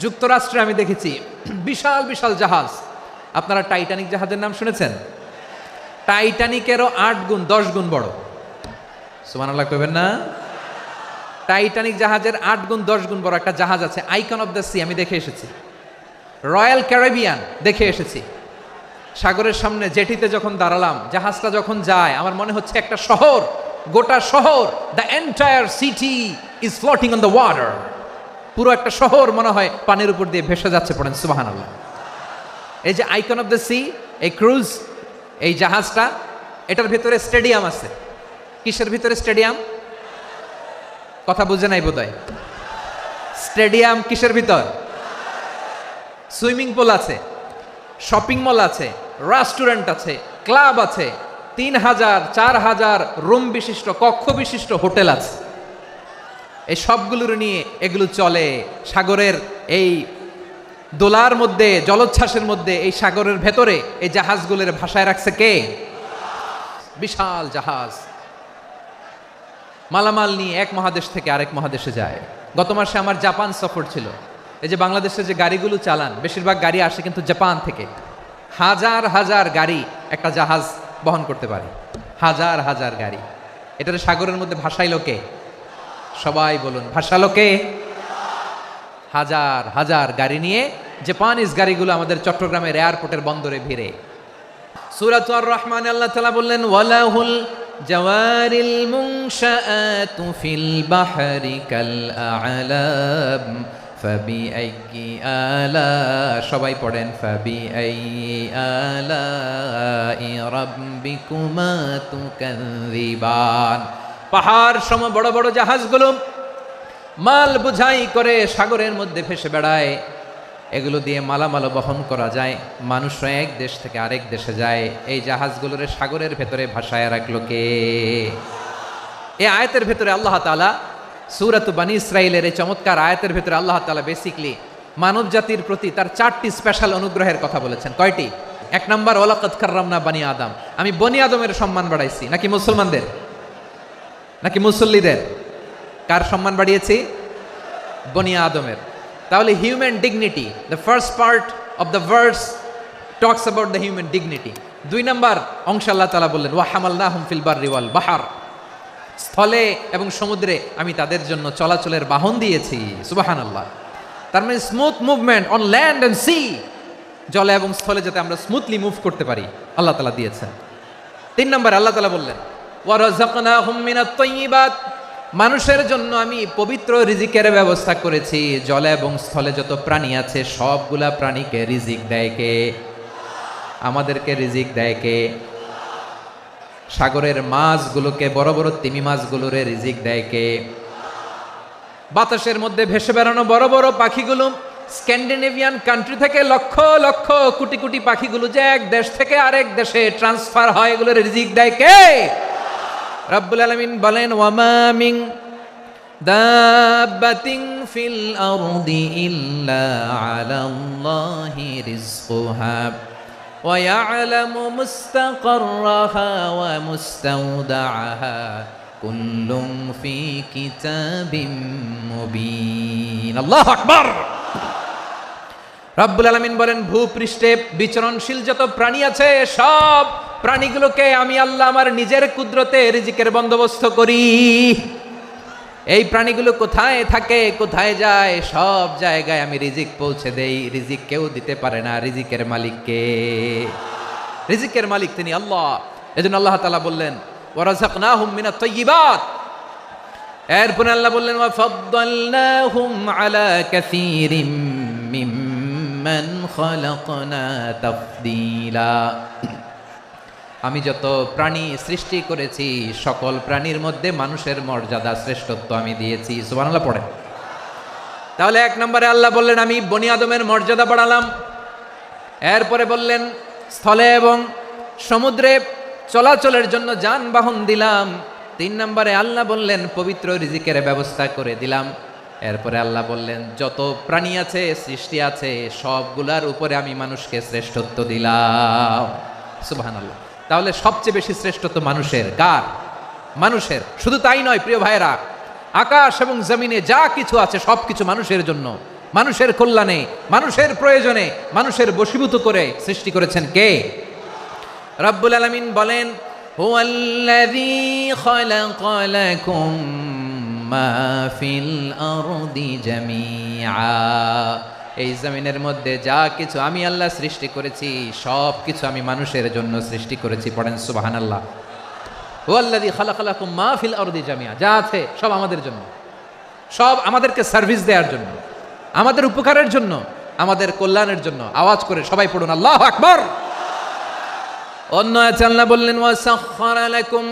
যুক্তরাষ্ট্রে আমি দেখেছি বিশাল বিশাল জাহাজ। আপনারা টাইটানিক জাহাজের নাম শুনেছেন? টাইটানিকেরও 8 গুণ 10 গুণ বড়। সুবহানাল্লাহ কইবেন না? টাইটানিক জাহাজের 8 গুণ 10 গুণ বড় একটা জাহাজ আছে, আইকন অফ দ্য সি। আমি দেখে এসেছি। রয়্যাল ক্যারিবিয়ান দেখে এসেছি। সাগরের সামনে জেটিতে যখন দাঁড়ালাম, জাহাজটা যখন যায়, আমার মনে হচ্ছে একটা শহর, গোটা শহর, the entire city is floating on the water. পুরো একটা শহর মনে হয় পানির উপর দিয়ে ভেসে যাচ্ছে। পড়েন সুবহানাল্লাহ। এই যে আইকন অফ দ্য সি, এই ক্রুজ, এই জাহাজটা, এটার ভিতরে স্টেডিয়াম আছে। কিসের ভিতরে স্টেডিয়াম? কথা বুঝে নাই বোধহয়। স্টেডিয়াম কিসের ভিতর? সুইমিং পুল আছে, শপিং মল আছে, রেস্টুরেন্ট আছে, ক্লাব আছে, 3000 4000 রুম বিশিষ্ট, কক্ষ বিশিষ্ট হোটেল আছে। এই সবগুলোর নিয়ে এগুলো চলে সাগরের এই দোলার মধ্যে, জলোচ্ছ্বাসের মধ্যে, এই সাগরের ভেতরে এই জাহাজগুলোর ভাষায় রাখছে কে? বিশাল জাহাজ মালামাল নিয়ে এক মহাদেশ থেকে আরেক মহাদেশে যায়। গত মাসে আমার জাপান সফর ছিল। এই যে বাংলাদেশে যে গাড়িগুলো চালান, বেশিরভাগ গাড়ি আসে কিন্তু জাপান থেকে। হাজার হাজার গাড়ি একটা জাহাজ বহন করতে পারে, হাজার হাজার গাড়ি। এটার সাগরের মধ্যে ভাসাইলো কে? সবাই বলুন, ভাসালো কে? হাজার হাজার গাড়ি নিয়ে জাপানিজ গাড়িগুলো আমাদের চট্টগ্রামের এয়ারপোর্টের বন্দরে ভিড়ে। সূরা আর রহমানে আল্লাহ তাআলা বললেন, ওয়ালাহুল জাওয়ারিল মুনশাআতু ফিল বাহরি কাল আ'লাম ফাবিআইয়ি আলা, সবাই পড়েন, ফাবিআইয়ি আলাই রাব্বিকুমা তুকাযযিবান। পাহাড় সম বড় বড় জাহাজগুলো মাল বোঝাই করে সাগরের মধ্যে ভেসে বেড়ায়। এগুলো দিয়ে মালামাল বহন করা যায়। মানুষরা এক দেশ থেকে আরেক দেশে যায়। এই জাহাজগুলোর সাগরের ভেতরে ভাসায় রাখলো কে? এই আয়াতের ভেতরে আল্লাহ তাআলা সূরাত বানী ইসরাঈলের এই চমৎকার আয়াতের ভেতরে আল্লাহ তাআলা বেসিক্যালি মানব জাতির প্রতি তার 4টি স্পেশাল অনুগ্রহের কথা বলেছেন। কয়টি? 1 নাম্বার, ওয়ালাকাদ কাররামনা বানি আদম। আমি বনি আদমের সম্মান বাড়াইছি। নাকি মুসলমানদের? নাকি মুসল্লিদের? কার সম্মান বাড়িয়েছি? বনি আদমের। তাহলে human dignity, the first part of the verse talks about the human dignity. 2 number অংশ আল্লাহ তাআলা বললেন, ওয়া হামালনাহুম ফিল বাররি ওয়াল বাহর, স্থলে এবং সমুদ্রে আমি তাদের জন্য চলাচলের বাহন দিয়েছি। সুবহানাল্লাহ। তার মানে smooth movement on land and sea, জলে এবং স্থলে যাতে আমরা স্মুথলি মুভ করতে পারি আল্লাহ তাআলা দিয়েছেন। 3 নাম্বার আল্লাহ তাআলা বললেন, ওয়া রাযাকনাহুম মিনাত তাইয়্যিবাত, মানুষের জন্য আমি পবিত্র রিজিকের ব্যবস্থা করেছি। জলে এবং স্থলে যত প্রাণী আছে সবগুলা প্রাণীকে রিজিক দেয় কে? আমাদেরকে রিজিক দেয় কে? সাগরের মাছগুলোকে, বড় বড় তিমি মাছগুলোরে রিজিক দেয় কে? বাতাসের মধ্যে ভেসে বেড়ানো বড় বড় পাখিগুলো, স্ক্যান্ডিনেভিয়ান কান্ট্রি থেকে লক্ষ লক্ষ কোটি কোটি পাখিগুলো যে এক দেশ থেকে আরেক দেশে ট্রান্সফার হয়, এগুলোর রিজিক দেয় কে? রাব্বুল আলামিন বলেন, ওয়ামা মিন দাব্বাতিন ফিল আরদি ইল্লা আলাল্লাহি রিজকুহা ওয়া ইয়ালামু মুস্তাকাররাহা ওয়া মুস্তাওদাআহা কুল্লুম ফি কিতাবিম মুবিন। আল্লাহু আকবার। রাব্বুল আলামিন বলেন, ভূপৃষ্ঠে বিচরণশীল যত প্রাণী আছে সব প্রাণীগুলোকে আমি আল্লাহ আমার নিজের কুদরতে রিজিকের বন্দোবস্ত করি। এই প্রাণীগুলো কোথায় থাকে, কোথায় যায়, সব জায়গায় আমি রিজিক পৌঁছে দেই। রিজিক কেউ দিতে পারে না, রিজিকের মালিক কে? রিজিকের মালিক তিনি আল্লাহ। এজন্য আল্লাহ তাআলা বললেন, ওয়া রাযাকনাহুম মিনাত তাইয়্যিবাত। এরপর আল্লাহ বললেন, ওয়া ফাদ্দালনাহুম আলা কাসীরিম মিম্মান খালাকনা তাফদীলা। আমি যত প্রাণী সৃষ্টি করেছি সকল প্রাণীর মধ্যে মানুষের মর্যাদা, শ্রেষ্ঠত্ব আমি দিয়েছি। সুবহানাল্লাহ পড়েন। তাহলে 1 নম্বরে আল্লাহ বললেন, আমি বনি আদমের মর্যাদা বাড়ালাম। এরপরে বললেন, স্থলে এবং সমুদ্রে চলাচলের জন্য যানবাহন দিলাম। 3 নম্বরে আল্লাহ বললেন, পবিত্র রিজিকের ব্যবস্থা করে দিলাম। এরপরে আল্লাহ বললেন, যত প্রাণী আছে, সৃষ্টি আছে, সবগুলার উপরে আমি মানুষকে শ্রেষ্ঠত্ব দিলাম। সুবহানাল্লাহ। তাহলে সবচেয়ে বেশি শ্রেষ্ঠত্ব মানুষের। কার? মানুষের। শুধু তাই নয় প্রিয় ভাইয়েরা, আকাশ এবং জমিনে যা কিছু আছে সবকিছু মানুষের জন্য। মানুষের কল্যাণে, মানুষের প্রয়োজনে, মানুষের বশীভূত করে সৃষ্টি করেছেন কে? রব্বুল আলামিন বলেন, হুয়াল্লাযী খালাকা লাকুম মা ফিল আরদি জামিআ। এই জমিনের মধ্যে যা কিছু আমি আল্লাহ সৃষ্টি করেছি সব কিছু আমি মানুষের জন্য সৃষ্টি করেছি। পড়েন সুবহানাল্লাহ। হুয়াল্লাযী খালাকা লাকুম মা ফিল আরদি জামিআ, যা আছে সব আমাদের জন্য, সব আমাদেরকে সার্ভিস দেওয়ার জন্য, আমাদের উপকারের জন্য, আমাদের কল্যাণের জন্য। আওয়াজ করে সবাই পড়ুন আল্লাহু আকবার। অন্য আয়াতে আল্লাহ বললেন, ওয়াসাখখারা লাকুম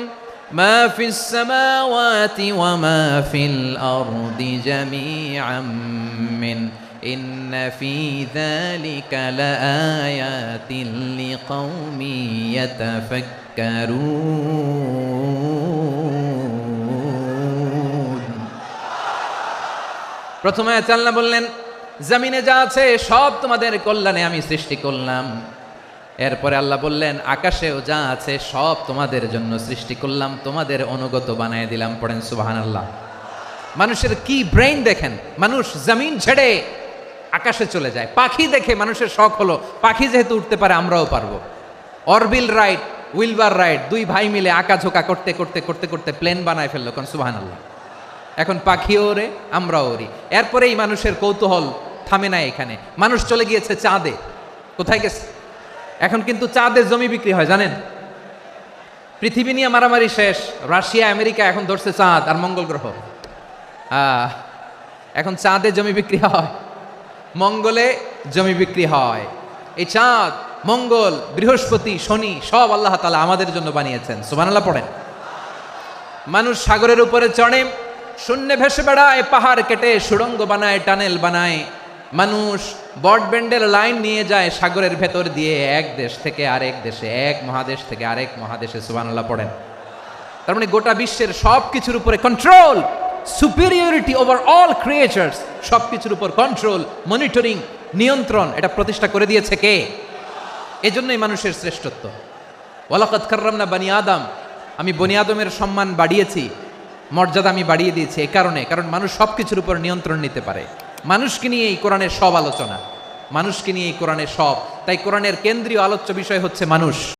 মা ফিস সামাওয়াতি ওয়া মা ফিল আরদি জামিআম মিন ইন্না ফি যালিকা লাআয়াতিন লিকাউমি ইয়াতাফাক্কারুন। প্রথমে আয়াতে আল্লাহ বললেন, জমিনে যা আছে সব তোমাদের কল্যাণে আমি সৃষ্টি করলাম। এরপরে আল্লাহ বললেন, আকাশেও যা আছে সব তোমাদের জন্য সৃষ্টি করলাম, তোমাদের অনুগত বানিয়ে দিলাম। পড়েন সুবহানাল্লাহ। মানুষের কি ব্রেইন দেখেন, মানুষ জমিন ছেড়ে আকাশে চলে যায়। পাখি দেখে মানুষের শখ হলো, পাখি যেহেতু উঠতে পারে আমরাও পারবো। অরবিল রাইট, উইলবার রাইট, দুই ভাই মিলে আঁকাঝোঁকা করতে করতে করতে করতে প্লেন বানায় ফেললো। কোন সুবহানাল্লাহ। এখন পাখিও ওরে, আমরাও ওরি। এরপরেই মানুষের কৌতূহল থামে না এখানে। মানুষ চলে গিয়েছে চাঁদে। কোথায় গেছে? এখন কিন্তু চাঁদে জমি বিক্রি হয় জানেন। পৃথিবী নিয়ে মারামারি শেষ, রাশিয়া আমেরিকা এখন ধরছে চাঁদ আর মঙ্গল গ্রহ। এখন চাঁদে জমি বিক্রি হয়, মঙ্গলে জমি বিক্রি হয়। এই চাঁদ, মঙ্গল, বৃহস্পতি, শনি সব আল্লাহ তাআলা আমাদের জন্য বানিয়েছেন। সুবহানাল্লাহ পড়েন। মানুষ সাগরের উপরে চড়ে, শূন্যে ভেসে বেড়ায়, পাহাড় কেটে সুড়ঙ্গ বানায়, টানেল বানায়। মানুষ ব্রডব্যান্ডের লাইন নিয়ে যায় সাগরের ভেতর দিয়ে, এক দেশ থেকে আরেক দেশে, এক মহাদেশ থেকে আরেক মহাদেশে। সুবহানাল্লাহ পড়েন। তার মানে গোটা বিশ্বের সব কিছুর উপরে control, superiority over all creatures, সব কিছুর উপর কন্ট্রোল, মনিটরিং, নিয়ন্ত্রণ, এটা প্রতিষ্ঠা করে দিয়েছে কে? এজন্যই মানুষের শ্রেষ্ঠত্ব। ওয়ালাকাদ কাররামনা বানি আদম, আমি বনি আদমের সম্মান বাড়িয়েছি, মর্যাদা আমি বাড়িয়ে দিয়েছি। এই কারণে, কারণ মানুষ সব কিছুর উপর নিয়ন্ত্রণ নিতে পারে। মানুষকে নিয়ে এই কোরআনের সব আলোচনা, মানুষকে নিয়ে এই কোরআনের সব। তাই কোরআনের কেন্দ্রীয় আলোচ্য বিষয় হচ্ছে মানুষ।